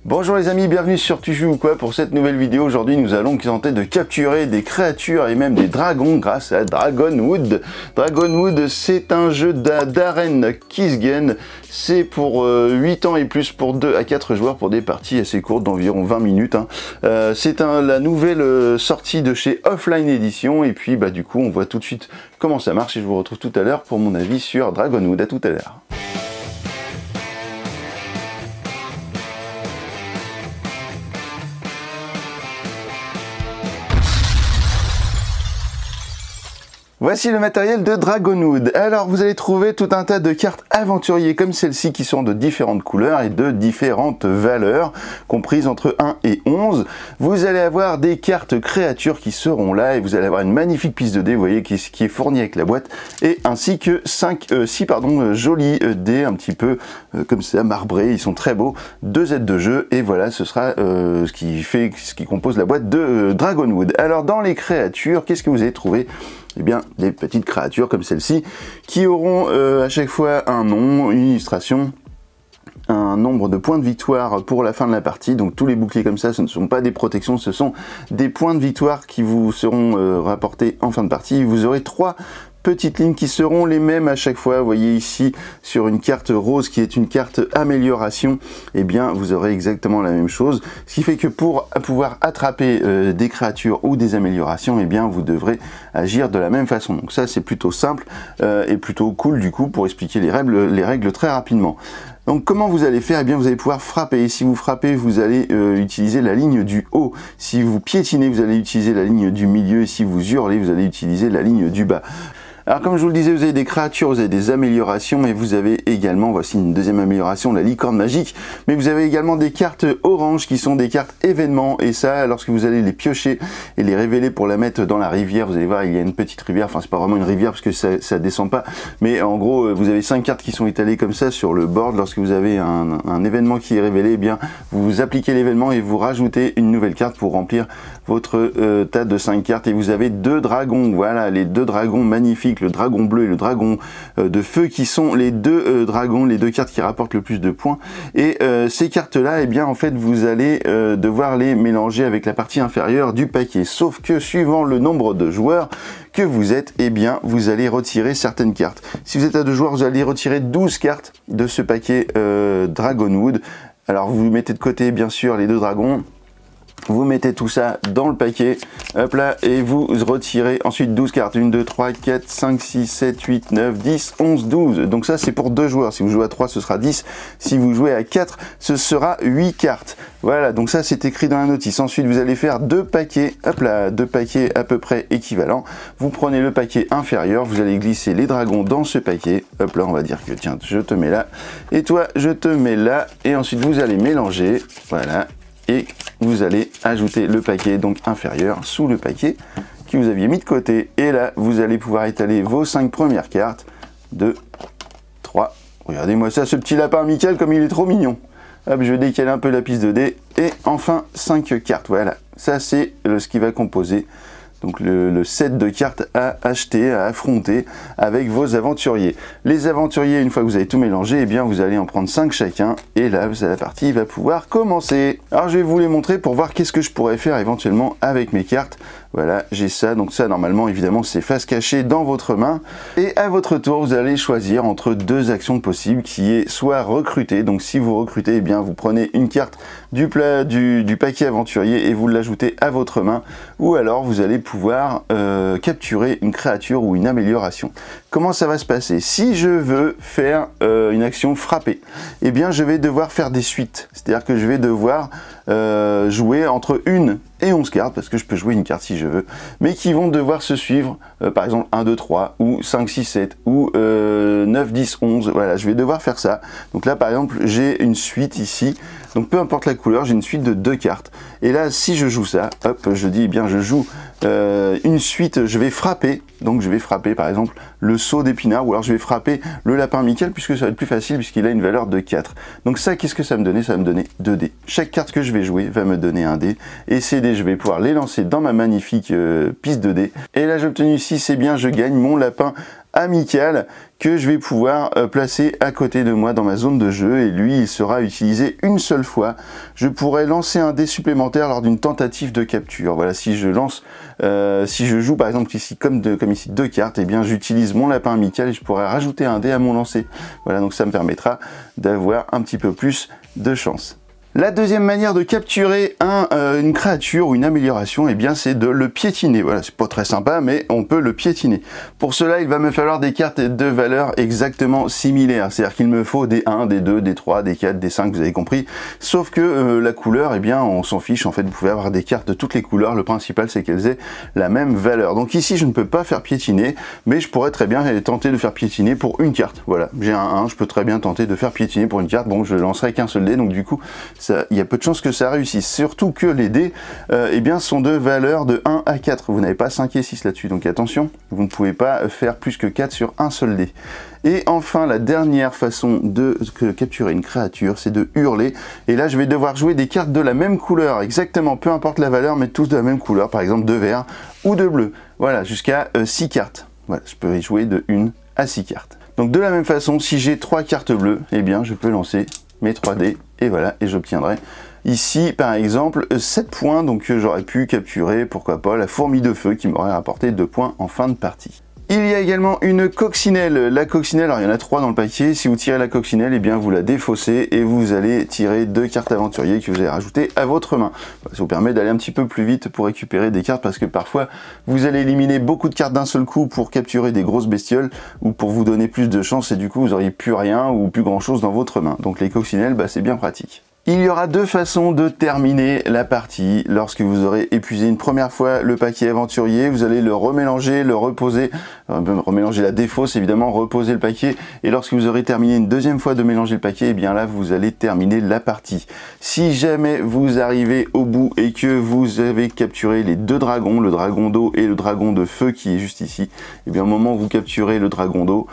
Bonjour les amis, bienvenue sur Tu joues ou quoi pour cette nouvelle vidéo. Aujourd'hui nous allons tenter de capturer des créatures et même des dragons grâce à Dragonwood. Dragonwood, c'est un jeu d'arène Kissgen. C'est pour 8 ans et plus, pour 2 à 4 joueurs, pour des parties assez courtes d'environ 20 minutes. C'est la nouvelle sortie de chez Offline Edition. Et puis du coup on voit tout de suite comment ça marche et je vous retrouve tout à l'heure pour mon avis sur Dragonwood. À tout à l'heure. Voici le matériel de Dragonwood. Alors vous allez trouver tout un tas de cartes aventuriers comme celle-ci qui sont de différentes couleurs et de différentes valeurs, comprises entre 1 et 11. Vous allez avoir des cartes créatures qui seront là et vous allez avoir une magnifique piste de dés, vous voyez, qui est fournie avec la boîte, et ainsi que 6 jolis dés un petit peu comme ça, marbrés, ils sont très beaux, 2 aides de jeu, et voilà, ce sera ce qui compose la boîte de Dragonwood. Alors dans les créatures, qu'est-ce que vous allez trouver ? Eh bien, des petites créatures comme celle-ci, qui auront à chaque fois un nom, une illustration, un nombre de points de victoire pour la fin de la partie. Donc tous les boucliers comme ça, ce ne sont pas des protections, ce sont des points de victoire qui vous seront rapportés en fin de partie. Vous aurez 3 petites lignes qui seront les mêmes à chaque fois. Vous voyez ici sur une carte rose qui est une carte amélioration, et bien vous aurez exactement la même chose, ce qui fait que pour pouvoir attraper des créatures ou des améliorations, et bien vous devrez agir de la même façon. Donc ça c'est plutôt simple et plutôt cool du coup pour expliquer les règles très rapidement. Donc comment vous allez faire? Eh bien vous allez pouvoir frapper, et si vous frappez vous allez utiliser la ligne du haut, si vous piétinez vous allez utiliser la ligne du milieu, et si vous hurlez vous allez utiliser la ligne du bas. Alors comme je vous le disais, vous avez des créatures, vous avez des améliorations, et vous avez également, voici une deuxième amélioration, la licorne magique, mais vous avez également des cartes oranges qui sont des cartes événements, et ça, lorsque vous allez les piocher et les révéler pour la mettre dans la rivière, vous allez voir, il y a une petite rivière, enfin c'est pas vraiment une rivière parce que ça descend pas, mais en gros, vous avez 5 cartes qui sont étalées comme ça sur le board. Lorsque vous avez un événement qui est révélé, eh bien vous appliquez l'événement et vous rajoutez une nouvelle carte pour remplir votre tas de 5 cartes, et vous avez 2 dragons, voilà, les 2 dragons magnifiques, le dragon bleu et le dragon de feu, qui sont les 2 dragons, les 2 cartes qui rapportent le plus de points. Et ces cartes là, eh bien en fait vous allez devoir les mélanger avec la partie inférieure du paquet, sauf que suivant le nombre de joueurs que vous êtes, eh bien vous allez retirer certaines cartes. Si vous êtes à 2 joueurs, vous allez retirer 12 cartes de ce paquet Dragonwood. Alors vous mettez de côté bien sûr les 2 dragons, vous mettez tout ça dans le paquet, hop là, et vous retirez ensuite 12 cartes. 1, 2, 3, 4, 5, 6, 7, 8, 9, 10, 11, 12. Donc ça c'est pour 2 joueurs. Si vous jouez à 3, ce sera 10. Si vous jouez à 4, ce sera 8 cartes. Voilà, donc ça c'est écrit dans la notice. Ensuite vous allez faire 2 paquets, hop là, 2 paquets à peu près équivalents. Vous prenez le paquet inférieur, vous allez glisser les dragons dans ce paquet. Hop là, on va dire que tiens, je te mets là, et toi je te mets là, et ensuite vous allez mélanger, voilà. Et vous allez ajouter le paquet donc inférieur sous le paquet que vous aviez mis de côté. Et là, vous allez pouvoir étaler vos 5 premières cartes. 2, 3. Regardez-moi ça, ce petit lapin amical comme il est trop mignon. Hop, je vais décaler un peu la piste de dés. Et enfin, 5 cartes. Voilà, ça c'est ce qui va composer donc le set de cartes à acheter, à affronter avec vos aventuriers. Les aventuriers, une fois que vous avez tout mélangé, eh bien vous allez en prendre 5 chacun, et là la partie va pouvoir commencer. Alors je vais vous les montrer pour voir qu'est-ce que je pourrais faire éventuellement avec mes cartes. Voilà, j'ai ça, donc ça normalement évidemment c'est face cachée dans votre main, et à votre tour vous allez choisir entre 2 actions possibles, qui est soit recruter. Donc si vous recrutez, eh bien vous prenez une carte du paquet aventurier et vous l'ajoutez à votre main, ou alors vous allez pouvoir capturer une créature ou une amélioration. Comment ça va se passer? Si je veux faire une action frapper, eh bien je vais devoir faire des suites, c'est-à-dire que je vais devoir jouer entre 1 et 11 cartes, parce que je peux jouer une carte si je veux, mais qui vont devoir se suivre, par exemple 1, 2, 3, ou 5, 6, 7, ou 9, 10, 11, voilà, je vais devoir faire ça. Donc là par exemple j'ai une suite ici, donc peu importe la couleur, j'ai une suite de 2 cartes, et là si je joue ça, hop, je dis, eh bien je joue une suite, je vais frapper, donc je vais frapper par exemple le seau d'épinard, ou alors je vais frapper le lapin amical, puisque ça va être plus facile, puisqu'il a une valeur de 4. Donc ça, qu'est-ce que ça me donnait? Ça va me donner 2 dés. Chaque carte que je vais jouer va me donner un dé, et ces dés, je vais pouvoir les lancer dans ma magnifique piste de dés. Et là, j'ai obtenu 6, et bien je gagne mon lapin amical que je vais pouvoir placer à côté de moi dans ma zone de jeu, et lui il sera utilisé une seule fois. Je pourrais lancer un dé supplémentaire lors d'une tentative de capture. Voilà, si je lance, si je joue par exemple ici comme ici 2 cartes, et bien j'utilise mon lapin amical et je pourrais rajouter un dé à mon lancer. Voilà, donc ça me permettra d'avoir un petit peu plus de chance. La deuxième manière de capturer une créature ou une amélioration, eh bien c'est de le piétiner. Voilà, c'est pas très sympa, mais on peut le piétiner. Pour cela, il va me falloir des cartes de valeur exactement similaires. C'est-à-dire qu'il me faut des 1, des 2, des 3, des 4, des 5, vous avez compris. Sauf que la couleur, eh bien on s'en fiche. En fait, vous pouvez avoir des cartes de toutes les couleurs. Le principal, c'est qu'elles aient la même valeur. Donc ici, je ne peux pas faire piétiner, mais je pourrais très bien tenter de faire piétiner pour une carte. Voilà, j'ai un 1, je peux très bien tenter de faire piétiner pour une carte. Bon, je lancerai qu'un seul dé, donc du coup, il y a peu de chances que ça réussisse, surtout que les dés eh bien, sont de valeur de 1 à 4, vous n'avez pas 5 et 6 là-dessus, donc attention, vous ne pouvez pas faire plus que 4 sur un seul dé. Et enfin, la dernière façon de capturer une créature, c'est de hurler, et là je vais devoir jouer des cartes de la même couleur, exactement, peu importe la valeur, mais tous de la même couleur, par exemple de vert ou de bleu, voilà, jusqu'à 6 cartes, voilà, je peux y jouer de 1 à 6 cartes. Donc de la même façon, si j'ai 3 cartes bleues, eh bien je peux lancer mes 3 dés, et voilà, et j'obtiendrai ici par exemple 7 points, donc j'aurais pu capturer, pourquoi pas, la fourmi de feu qui m'aurait rapporté 2 points en fin de partie. Il y a également une coccinelle. La coccinelle, alors il y en a 3 dans le paquet. Si vous tirez la coccinelle, eh bien vous la défaussez et vous allez tirer 2 cartes aventuriers que vous avez rajoutées à votre main. Ça vous permet d'aller un petit peu plus vite pour récupérer des cartes, parce que parfois vous allez éliminer beaucoup de cartes d'un seul coup pour capturer des grosses bestioles ou pour vous donner plus de chance, et du coup vous n'auriez plus rien ou plus grand chose dans votre main. Donc les coccinelles, c'est bien pratique. Il y aura 2 façons de terminer la partie. Lorsque vous aurez épuisé une première fois le paquet aventurier, vous allez le remélanger, le reposer, remélanger la défausse évidemment, reposer le paquet, et lorsque vous aurez terminé une deuxième fois de mélanger le paquet, et bien là vous allez terminer la partie. Si jamais vous arrivez au bout et que vous avez capturé les 2 dragons, le dragon d'eau et le dragon de feu qui est juste ici, et bien au moment où vous capturez le dragon d'eau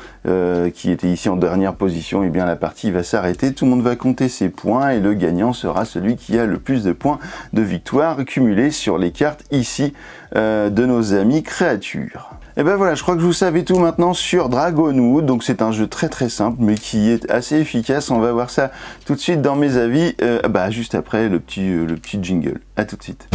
qui était ici en dernière position, et bien la partie va s'arrêter, tout le monde va compter ses points, et le gagnant sera celui qui a le plus de points de victoire cumulés sur les cartes ici de nos amis créatures. Et ben voilà, je crois que vous savez tout maintenant sur Dragonwood. Donc c'est un jeu très simple mais qui est assez efficace. On va voir ça tout de suite dans mes avis, juste après le petit jingle. À tout de suite.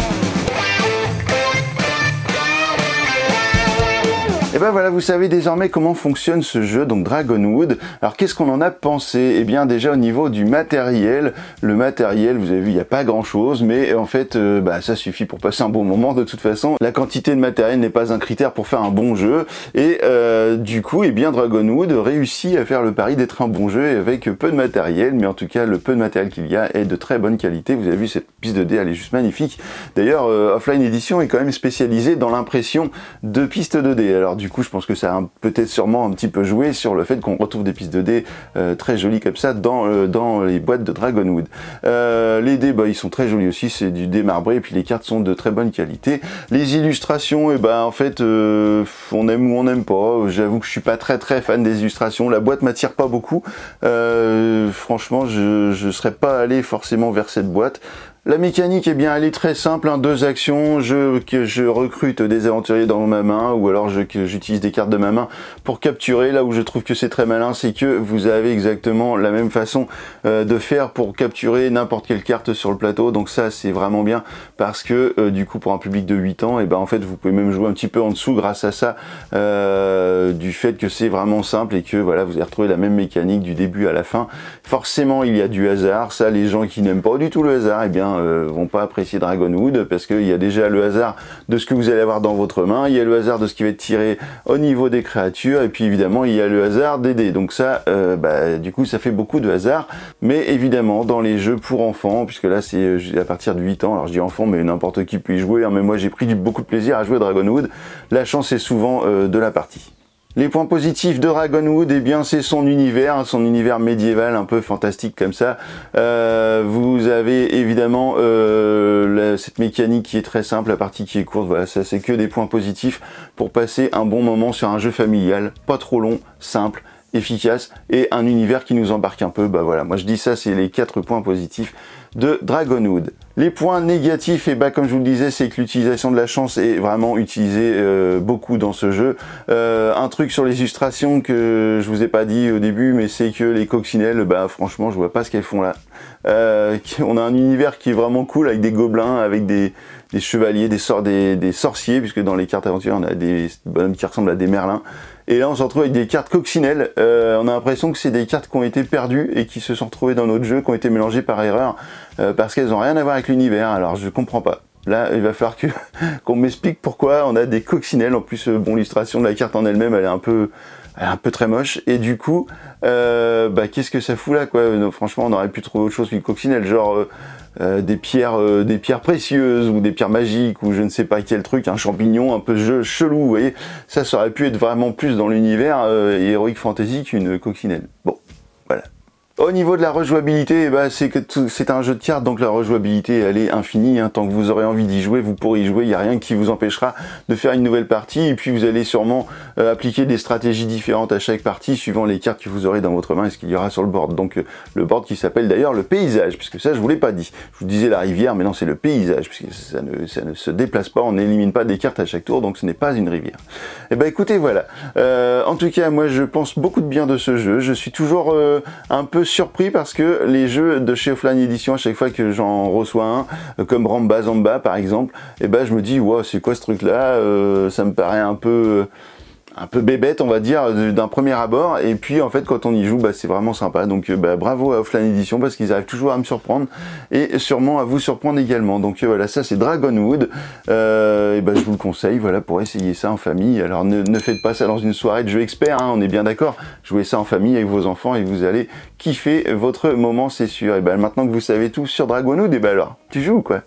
Et ben voilà, vous savez désormais comment fonctionne ce jeu, donc Dragonwood. Alors qu'est-ce qu'on en a pensé? Eh bien déjà au niveau du matériel, le matériel, vous avez vu, il n'y a pas grand chose, mais en fait ça suffit pour passer un bon moment de toute façon. La quantité de matériel n'est pas un critère pour faire un bon jeu, et du coup, eh bien Dragonwood réussit à faire le pari d'être un bon jeu avec peu de matériel, mais en tout cas le peu de matériel qu'il y a est de très bonne qualité. Vous avez vu cette piste de dés, elle est juste magnifique. D'ailleurs, Offline Edition est quand même spécialisée dans l'impression de pistes de dés. Alors du coup, je pense que ça a peut-être sûrement un petit peu joué sur le fait qu'on retrouve des pistes de dés très jolies comme ça dans les boîtes de Dragonwood. Les dés, ils sont très jolis aussi, c'est du dé marbré, et puis les cartes sont de très bonne qualité. Les illustrations, en fait, on aime ou on n'aime pas. J'avoue que je suis pas très fan des illustrations. La boîte m'attire pas beaucoup. Franchement, je serais pas allé forcément vers cette boîte. La mécanique, elle est très simple, 2 actions, je recrute des aventuriers dans ma main, ou alors j'utilise des cartes de ma main pour capturer. Là où je trouve que c'est très malin, c'est que vous avez exactement la même façon de faire pour capturer n'importe quelle carte sur le plateau. Donc ça, c'est vraiment bien, parce que du coup, pour un public de 8 ans, en fait, vous pouvez même jouer un petit peu en dessous grâce à ça, du fait que c'est vraiment simple, et que voilà, vous allez retrouver la même mécanique du début à la fin. Forcément, il y a du hasard. Ça, les gens qui n'aiment pas du tout le hasard, vont pas apprécier Dragonwood, parce qu'il y a déjà le hasard de ce que vous allez avoir dans votre main, il y a le hasard de ce qui va être tiré au niveau des créatures, et puis évidemment il y a le hasard des dés. Donc ça, du coup ça fait beaucoup de hasard, mais évidemment dans les jeux pour enfants, puisque là c'est à partir de 8 ans, alors je dis enfant mais n'importe qui peut y jouer, mais moi j'ai pris beaucoup de plaisir à jouer à Dragonwood, la chance est souvent de la partie. Les points positifs de Dragonwood, c'est son univers médiéval un peu fantastique comme ça. Vous avez évidemment cette mécanique qui est très simple, la partie qui est courte, voilà, ça c'est que des points positifs pour passer un bon moment sur un jeu familial, pas trop long, simple, efficace, et un univers qui nous embarque un peu. Voilà, moi je dis ça, c'est les 4 points positifs de Dragonwood. Les points négatifs, et bah comme je vous le disais, c'est que l'utilisation de la chance est vraiment utilisée beaucoup dans ce jeu. Un truc sur les illustrations que je vous ai pas dit au début, mais c'est que les coccinelles, bah franchement je vois pas ce qu'elles font là. On a un univers qui est vraiment cool avec des gobelins, avec des chevaliers, des sorciers, puisque dans les cartes aventures on a des bonhommes qui ressemblent à des merlins. Et là on se retrouve avec des cartes coccinelles. On a l'impression que c'est des cartes qui ont été perdues et qui se sont retrouvées dans notre jeu, qui ont été mélangées par erreur, parce qu'elles n'ont rien à voir avec l'univers. Alors je comprends pas. Là il va falloir qu'on m'explique pourquoi on a des coccinelles. En plus bon, l'illustration de la carte en elle-même elle est un peu très moche, et du coup bah qu'est-ce que ça fout là quoi. Franchement on aurait pu trouver autre chose qu'une coccinelle, genre des pierres précieuses ou des pierres magiques ou je ne sais pas quel truc, un champignon un peu chelou, vous voyez, ça aurait pu être vraiment plus dans l'univers Heroic Fantasy qu'une coccinelle. Bon, voilà. Au niveau de la rejouabilité, bah, c'est un jeu de cartes, donc la rejouabilité elle est infinie, hein. Tant que vous aurez envie d'y jouer, vous pourrez y jouer, il n'y a rien qui vous empêchera de faire une nouvelle partie, et puis vous allez sûrement appliquer des stratégies différentes à chaque partie, suivant les cartes que vous aurez dans votre main et ce qu'il y aura sur le board. Donc le board qui s'appelle d'ailleurs le paysage, puisque ça je vous l'ai pas dit. Je vous disais la rivière, mais non c'est le paysage, puisque ça ne se déplace pas, on n'élimine pas des cartes à chaque tour, donc ce n'est pas une rivière. Et bah écoutez, voilà. En tout cas, moi je pense beaucoup de bien de ce jeu, je suis toujours un peu surpris parce que les jeux de chez Offline Edition, à chaque fois que j'en reçois un, comme Ramba Zamba par exemple, et ben je me dis wow, c'est quoi ce truc là, ça me paraît un peu bébête on va dire d'un premier abord, et puis en fait quand on y joue bah, c'est vraiment sympa. Donc bah, bravo à Offline Edition parce qu'ils arrivent toujours à me surprendre et sûrement à vous surprendre également. Donc voilà, ça c'est Dragonwood, et bah, je vous le conseille, voilà, pour essayer ça en famille. Alors ne faites pas ça dans une soirée de jeux experts, hein, on est bien d'accord, jouez ça en famille avec vos enfants et vous allez kiffer votre moment, c'est sûr. Et bah maintenant que vous savez tout sur Dragonwood, et bah alors tu joues quoi.